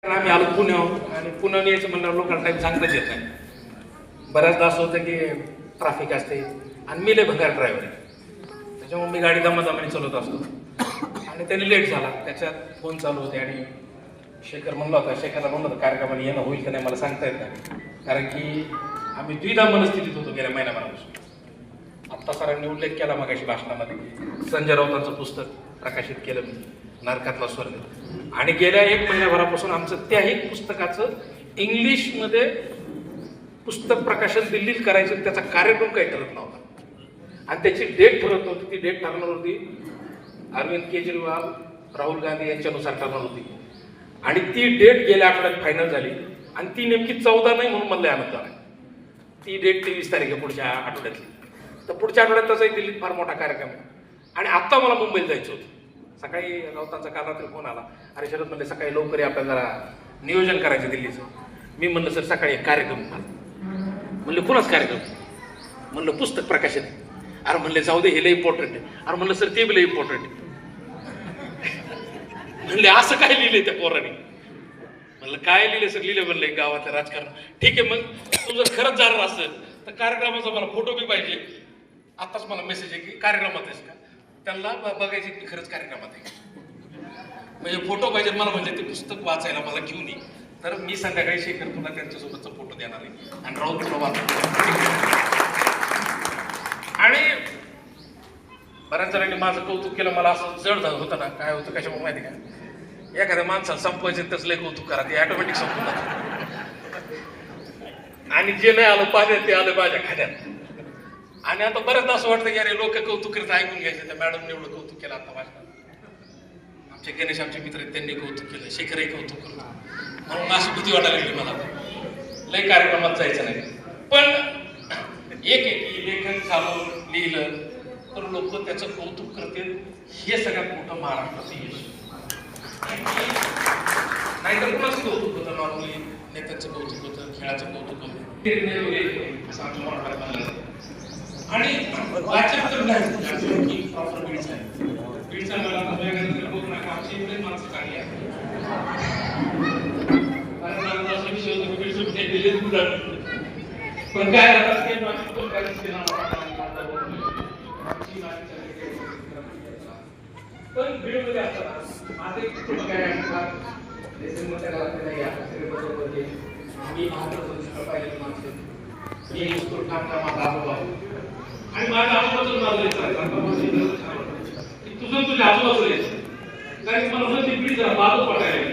आम्ही आलो पुण्याहून आणि पुण्याहून यायचं म्हणल्यावर लोकांना टाईम सांगताच येत नाही. बऱ्याचदा असं होतं की ट्रॅफिक असते आणि मी लय भंगार ड्रायव्हर आहे, त्याच्यामुळे मी गाडी दमादमाने चालवत असतो आणि त्यांनी लेट झाला. त्याच्यात फोन चालू होते आणि शेखरला म्हणलं होतं कार्यक्रमाला येणं होईल का नाही मला सांगता येत नाही, कारण की आम्ही द्विधा मनस्थितीत होतो गेल्या महिन्याभरापासून. आत्ता सरांनी उल्लेख केला मगाशी भाषणामध्ये, संजय राऊतांचं पुस्तक प्रकाशित केलं मी, नरकातला स्वर्ग, आणि गेल्या 1 महिन्याभरापासून आमचं त्याही पुस्तकाचं इंग्लिशमध्ये पुस्तक प्रकाशन दिल्लीत करायचं, त्याचा कार्यक्रम काही ठरत नव्हता आणि त्याची डेट ठरत नव्हती. ती डेट ठरणार होती अरविंद केजरीवाल, राहुल गांधी यांच्यानुसार ठरणार होती आणि ती डेट गेल्या आठवड्यात फायनल झाली आणि ती नेमकी 14 नाही म्हणून मला आनंद झाला. ती डेट 23 तारीख आहे पुढच्या आठवड्यातली. तर पुढच्या आठवड्यात तसाही दिल्लीत फार मोठा कार्यक्रम आहे आणि आत्ता मला मुंबईला जायचं होतं. सकाळी राऊतांचा काल रात्री फोन आला, अरे शरद म्हणले सकाळी लवकर या, आपल्याला जरा नियोजन करायचं दिल्लीचं. मी म्हणलं सर सकाळी एक कार्यक्रम म्हणलं कुणाच कार्यक्रम, म्हणलं पुस्तक प्रकाशन. अरे म्हणले जाऊ दे, हे लय इम्पॉर्टंट आहे. अरे म्हणलं सर ते बी लय इम्पॉर्टंट आहे. म्हणले असं काय लिहिलंय त्या पोराने. म्हणलं काय लिहिलंय सर, लिहिलं म्हणलं गावातलं राजकारण. ठीक आहे, मग तू जर खरंच जाणार असेल तर कार्यक्रमाचा मला फोटो बी पाहिजे. आत्ताच मला मेसेज आहे की कार्यक्रमात आहेस का, त्यांना बघायचे की खरंच कार्यक्रमात आहे, म्हणजे फोटो पाहिजे मला, म्हणजे ते पुस्तक वाचायला मला घेऊन ये. तर मी संध्याकाळी शेखर तुला त्यांच्यासोबतचा फोटो देणार आहे आणि राऊत तुला आणि बऱ्याच जणांनी माझं कौतुक केलं. मला असं जड झालं होतं ना, काय होतं कशामुळे माहिती का, एखाद्या माणसाला संपवायचं तसं लय कौतुक करा, ते ऑटोमॅटिक संपून जातं आणि जे नाही आलं पाण्यात ते आलं माझ्या खाण्यात. आणि आता बऱ्याचदा असं वाटतं की अरे लोक कौतुक करत ऐकून घ्यायचं. त्या मॅडमने एवढं कौतुक केलं आता माझ्या. आमचे गणेश आमचे मित्र आहेत, त्यांनी कौतुक केलं, शेखरही कौतुक केलं, म्हणून अशी भीती वाटायला लागली मला लय कार्यक्रमात जायचं नाही. पण एक की लेखन चालवून लिहिलं तर लोक त्याचं कौतुक करतील, हे सगळ्यात मोठं महाराष्ट्राचं यश. नाहीतर कुणाचं कौतुक होतं, नॉर्मली नेत्यांचं कौतुक होतं, खेळाचं कौतुक होतं, असं आमच्या मराठवाड्यात. आणि वाचन तर नाही प्रॉपर बीडचा आहे. बीडचा मला बोलू नका, आमची एवढे माणसं चांगली आहेत. पण काय पण बीडमध्ये असतात माझे कुटुंब काय असतात, मी पाहिजे माणसं, मी माझा अनुभव आणि माझ्या आजूबाजूला माझं तुझं तुझ्या आजूबाजूला यायचं, कारण मला म्हणते बीड जरा बाजू पडायला